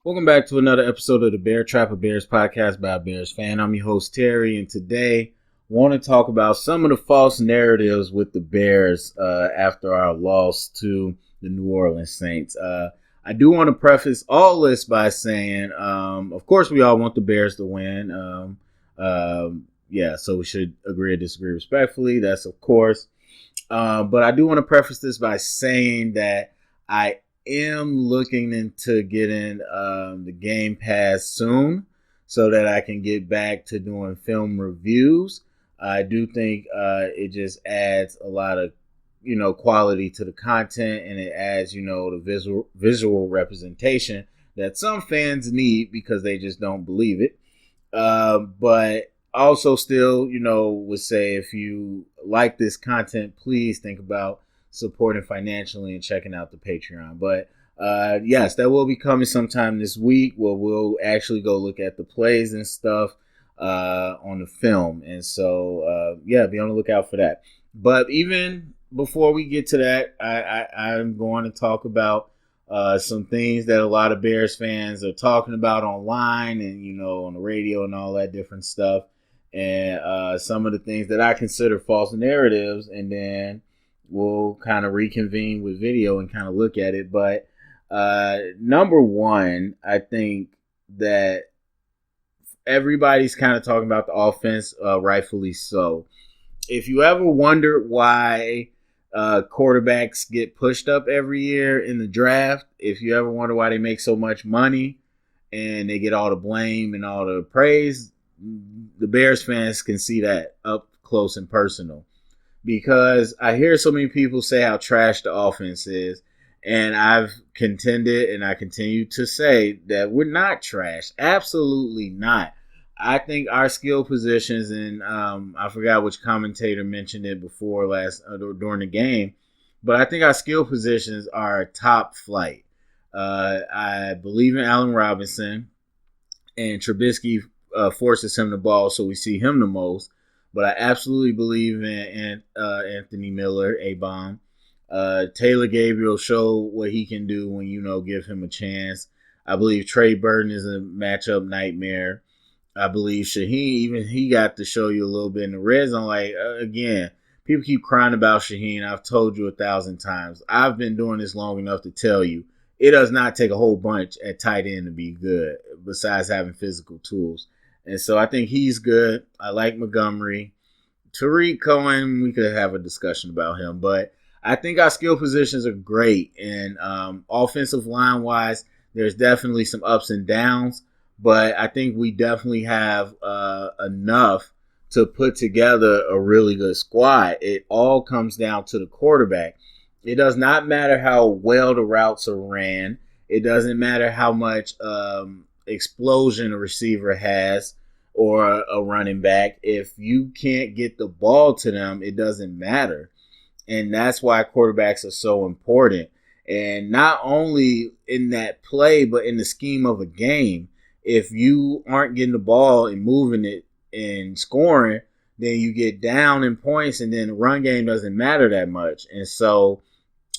Welcome back to another episode of the Bear Trap, a Bears podcast by a Bears fan. I'm your host, Terry, and today I want to talk about some of the false narratives with the Bears after our loss to the New Orleans Saints. I do want to preface all this by saying, of course, we all want the Bears to win. So we should agree or disagree respectfully. That's of course. But I do want to preface this by saying that I am looking into getting the Game Pass soon so that I can get back to doing film reviews. I do think it just adds a lot of, quality to the content, and it adds, the visual representation that some fans need because they just don't believe it. But also still, would say if you like this content, please think about supporting financially and checking out the Patreon. But yes, that will be coming sometime this week where we'll actually go look at the plays and stuff on the film. And so, be on the lookout for that. But even before we get to that, I'm going to talk about some things that a lot of Bears fans are talking about online and, on the radio and all that different stuff. And some of the things that I consider false narratives, and then we'll kind of reconvene with video and kind of look at it. But number one, I think that everybody's kind of talking about the offense, rightfully so. If you ever wondered why quarterbacks get pushed up every year in the draft, if you ever wonder why they make so much money and they get all the blame and all the praise, the Bears fans can see that up close and personal. Because I hear so many people say how trash the offense is, and I've contended and I continue to say that we're not trash. Absolutely not. I think our skill positions, and I forgot which commentator mentioned it before during the game, but I think our skill positions are top flight. I believe in Allen Robinson, and Trubisky forces him the ball, so we see him the most. But I absolutely believe in Anthony Miller, A-Bomb. Taylor Gabriel showed what he can do when, give him a chance. I believe Trey Burton is a matchup nightmare. I believe Shaheen, even he got to show you a little bit in the red zone. Again, people keep crying about Shaheen. I've told you 1,000 times. I've been doing this long enough to tell you it does not take a whole bunch at tight end to be good, besides having physical tools. And so I think he's good. I like Montgomery. Tariq Cohen, we could have a discussion about him. But I think our skill positions are great. And offensive line-wise, there's definitely some ups and downs. But I think we definitely have enough to put together a really good squad. It all comes down to the quarterback. It does not matter how well the routes are ran. It doesn't matter how much explosion a receiver has or a running back. If you can't get the ball to them, it doesn't matter. And that's why quarterbacks are so important. And not only in that play, but in the scheme of a game. If you aren't getting the ball and moving it and scoring, then you get down in points, and then the run game doesn't matter that much. And so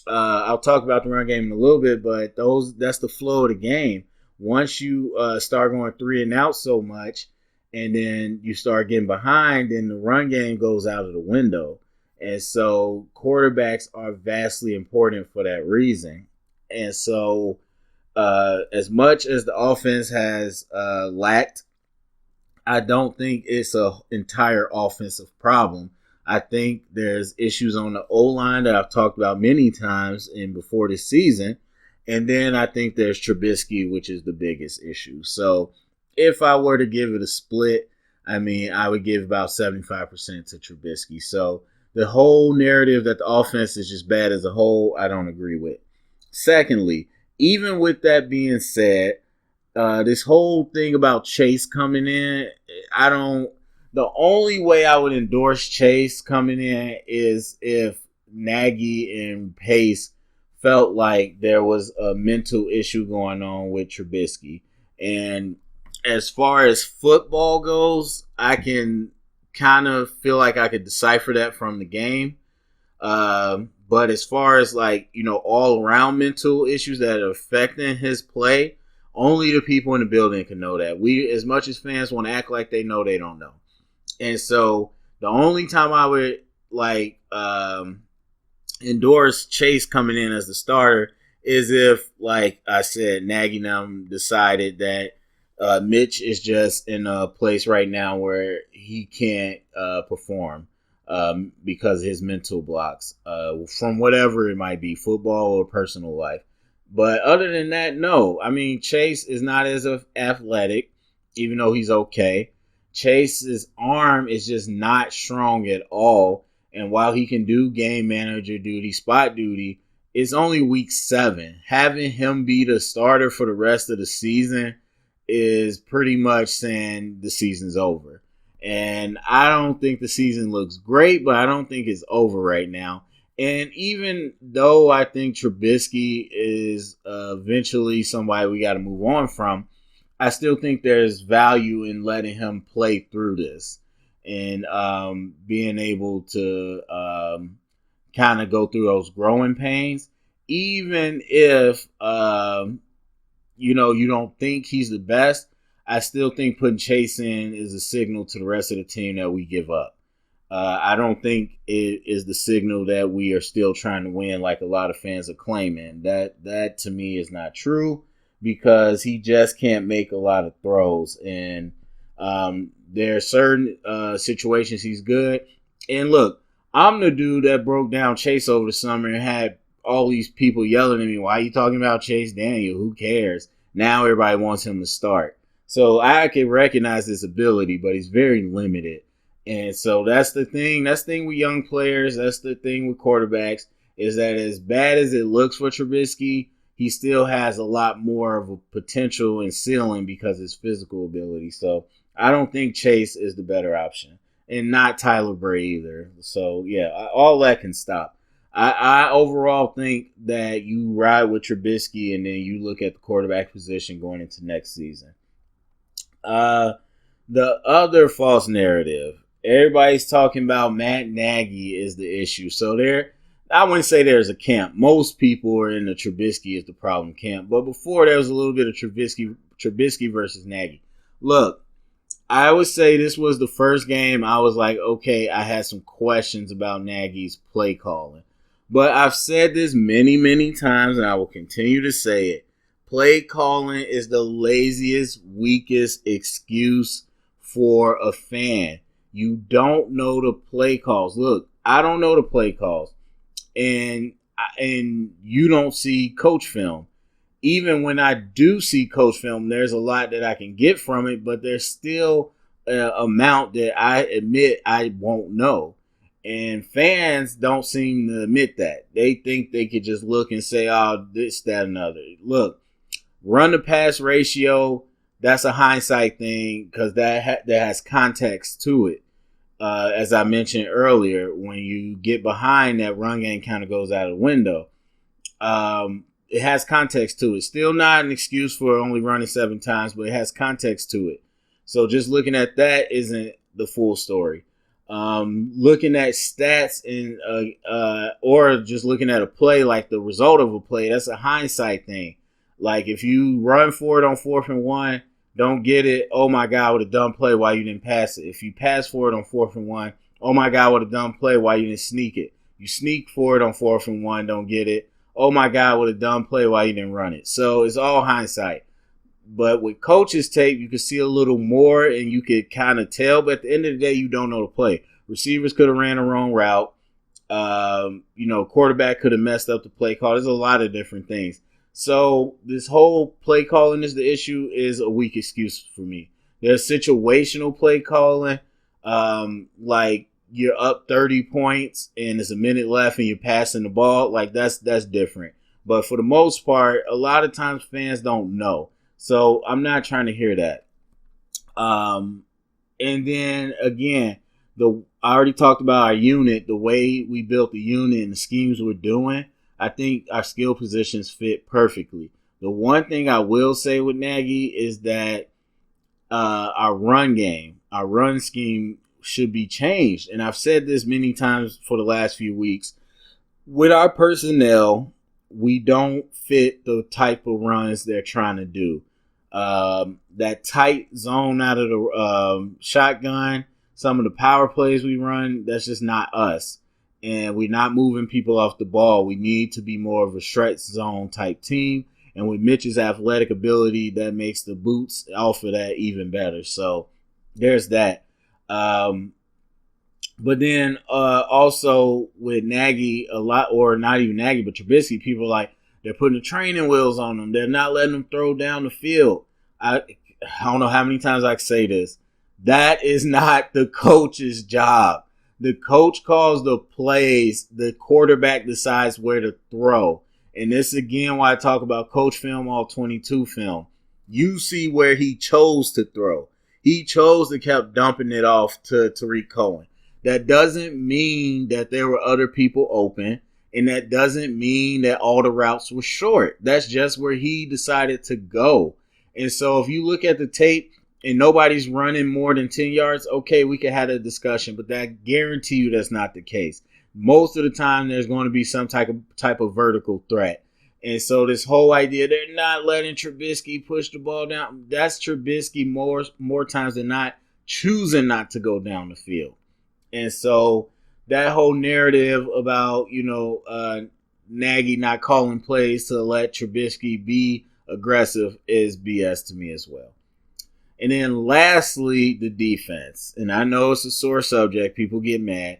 I'll talk about the run game in a little bit, but that's the flow of the game. Once you start going 3 and out so much, and then you start getting behind, then the run game goes out of the window. And so quarterbacks are vastly important for that reason. And so as much as the offense has lacked, I don't think it's an entire offensive problem. I think there's issues on the O-line that I've talked about many times before this season. And then I think there's Trubisky, which is the biggest issue. So if I were to give it a split, I would give about 75% to Trubisky. So the whole narrative that the offense is just bad as a whole, I don't agree with. Secondly, even with that being said, this whole thing about Chase coming in, the only way I would endorse Chase coming in is if Nagy and Pace felt like there was a mental issue going on with Trubisky. And as far as football goes, I can kind of feel like I could decipher that from the game. But as far as all around mental issues that are affecting his play Only the people in the building can know that. We, as much as fans want to act like they know, they don't know. And so the only time I would like endorse Chase coming in as the starter is if, like I said, Nagy decided that Mitch is just in a place right now where he can't perform because of his mental blocks from whatever it might be, football or personal life. But other than that, no. I mean, Chase is not as athletic, even though he's okay. Chase's arm is just not strong at all. And while he can do game manager duty, spot duty, it's only week 7. Having him be the starter for the rest of the season is pretty much saying the season's over. And I don't think the season looks great, but I don't think it's over right now. And even though I think Trubisky is eventually somebody we got to move on from, I still think there's value in letting him play through this and being able to kind of go through those growing pains, even if you don't think he's the best. I still think putting Chase in is a signal to the rest of the team that we give up. I don't think it is the signal that we are still trying to win like a lot of fans are claiming. That to me is not true, because he just can't make a lot of throws. And there are certain situations he's good. And look, I'm the dude that broke down Chase over the summer and had all these people yelling at me, why are you talking about Chase Daniel? Who cares? Now everybody wants him to start. So I can recognize his ability, but he's very limited. And so that's the thing. That's the thing with young players. That's the thing with quarterbacks, is that as bad as it looks for Trubisky, he still has a lot more of a potential and ceiling because of his physical ability. So I don't think Chase is the better option, and not Tyler Bray either. So yeah, all that can stop. I overall think that you ride with Trubisky and then you look at the quarterback position going into next season. The other false narrative, everybody's talking about Matt Nagy is the issue. So I wouldn't say there's a camp. Most people are in the Trubisky is the problem camp. But before, there was a little bit of Trubisky versus Nagy. Look, I would say this was the first game I was like, okay, I had some questions about Nagy's play calling. But I've said this many, many times, and I will continue to say it. Play calling is the laziest, weakest excuse for a fan. You don't know the play calls. Look, I don't know the play calls. And you don't see coach film. Even when I do see coach film, there's a lot that I can get from it, but there's still an amount that I admit I won't know. And fans don't seem to admit that. They think they could just look and say, oh, this, that, and other. Look, run to pass ratio, that's a hindsight thing because that has context to it. As I mentioned earlier, when you get behind, that run game kind of goes out of the window. It has context to it. Still not an excuse for only running 7 times, but it has context to it. So just looking at that isn't the full story. Looking at stats or just looking at a play, like the result of a play, that's a hindsight thing. Like if you run for it on 4th and 1, don't get it, oh my God, what a dumb play, why you didn't pass it. If you pass for it on 4th and 1, oh my God, what a dumb play, why you didn't sneak it. You sneak for it on 4th and 1, don't get it, oh my God, what a dumb play, why you didn't run it. So it's all hindsight. But with coach's tape, you can see a little more and you could kind of tell. But at the end of the day, you don't know the play. Receivers could have ran the wrong route. Quarterback could have messed up the play call. There's a lot of different things. So this whole play calling is the issue is a weak excuse for me. There's situational play calling, like you're up 30 points and there's a minute left and you're passing the ball. Like that's different. But for the most part, a lot of times fans don't know. So I'm not trying to hear that. And then again, I already talked about our unit, the way we built the unit and the schemes we're doing. I think our skill positions fit perfectly. The one thing I will say with Nagy is that our run game, our run scheme should be changed. And I've said this many times for the last few weeks. With our personnel, we don't fit the type of runs they're trying to do. That tight zone out of the shotgun, some of the power plays we run, that's just not us. And we're not moving people off the ball. We need to be more of a stretch zone type team. And with Mitch's athletic ability, that makes the boots off of that even better. So there's that. But then also with Nagy, a lot, or not even Nagy, but Trubisky, people are like, they're putting the training wheels on them. They're not letting them throw down the field. I don't know how many times I can say this. That is not the coach's job. The coach calls the plays. The quarterback decides where to throw. And this is again why I talk about coach film, all 22 film. You see where he chose to throw. He chose to keep dumping it off to Tariq Cohen. That doesn't mean that there were other people open. And that doesn't mean that all the routes were short. That's just where he decided to go. And so if you look at the tape and nobody's running more than 10 yards, okay, we could have a discussion. But that guarantee you that's not the case. Most of the time there's going to be some type of vertical threat. And so this whole idea, they're not letting Trubisky push the ball down. That's Trubisky more times than not choosing not to go down the field. And so that whole narrative about, Nagy not calling plays to let Trubisky be aggressive is BS to me as well. And then lastly, the defense. And I know it's a sore subject. People get mad.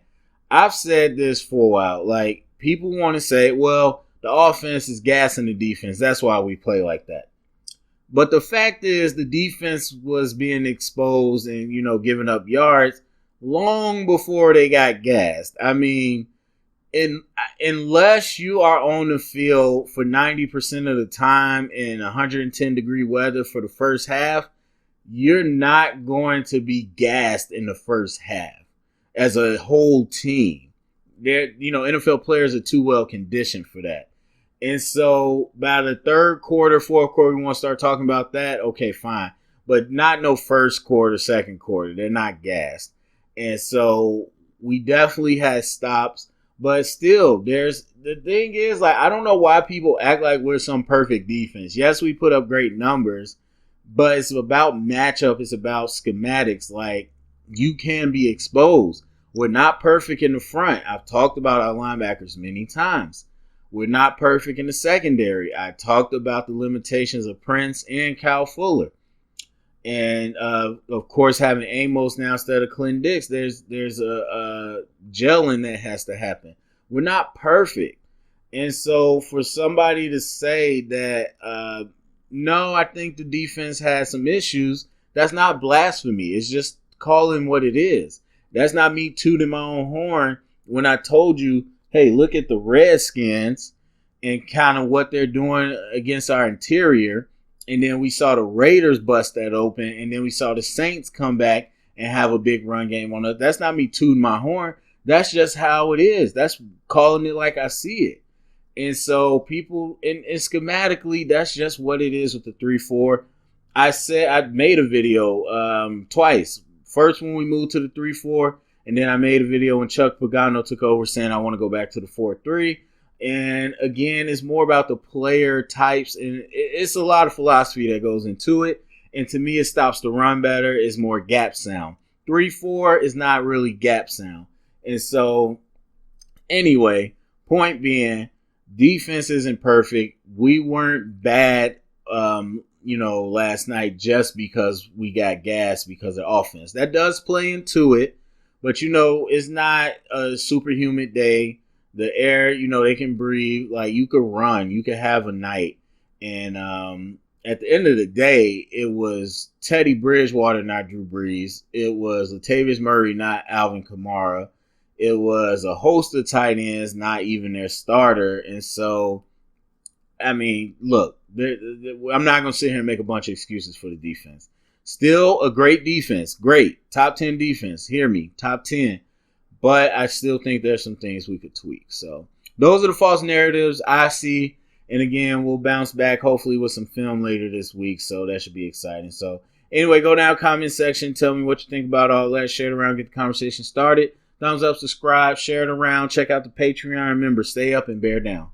I've said this for a while. Like, people want to say, well, the offense is gassing the defense. That's why we play like that. But the fact is the defense was being exposed and, giving up yards long before they got gassed. I mean, unless you are on the field for 90% of the time in 110-degree weather for the first half, you're not going to be gassed in the first half as a whole team. NFL players are too well conditioned for that. And so by the third quarter, fourth quarter, we want to start talking about that. Okay, fine. But not no first quarter, second quarter. They're not gassed. And so we definitely had stops. But still, the thing is, like, I don't know why people act like we're some perfect defense. Yes, we put up great numbers, but it's about matchup. It's about schematics. Like, you can be exposed. We're not perfect in the front. I've talked about our linebackers many times. We're not perfect in the secondary. I talked about the limitations of Prince and Kyle Fuller. And, of course, having Amos now instead of Clinton Dix, there's a gelling that has to happen. We're not perfect. And so for somebody to say that, no, I think the defense has some issues, that's not blasphemy. It's just calling what it is. That's not me tooting my own horn when I told you, hey, look at the Redskins and kind of what they're doing against our interior. And then we saw the Raiders bust that open. And then we saw the Saints come back and have a big run game on us. That's not me tooting my horn. That's just how it is. That's calling it like I see it. And so people, and schematically, that's just what it is with the 3-4. I made a video twice. First when we moved to the 3-4. And then I made a video when Chuck Pagano took over saying I want to go back to the 4-3. And again, it's more about the player types. And it's a lot of philosophy that goes into it. And to me, it stops the run better. It's more gap sound. 3-4 is not really gap sound. And so, anyway, point being, defense isn't perfect. We weren't bad, last night just because we got gassed because of offense. That does play into it. But, it's not a super humid day. The air, they can breathe. Like, you could run. You could have a night. And at the end of the day, it was Teddy Bridgewater, not Drew Brees. It was Latavius Murray, not Alvin Kamara. It was a host of tight ends, not even their starter. And so, I mean, look, I'm not going to sit here and make a bunch of excuses for the defense. Still a great defense. Great. Top 10 defense. Hear me. Top 10. But I still think there's some things we could tweak. So those are the false narratives I see. And again, we'll bounce back hopefully with some film later this week. So that should be exciting. So anyway, go down comment section. Tell me what you think about all that. Share it around. Get the conversation started. Thumbs up, subscribe, share it around. Check out the Patreon. Remember, stay up and bear down.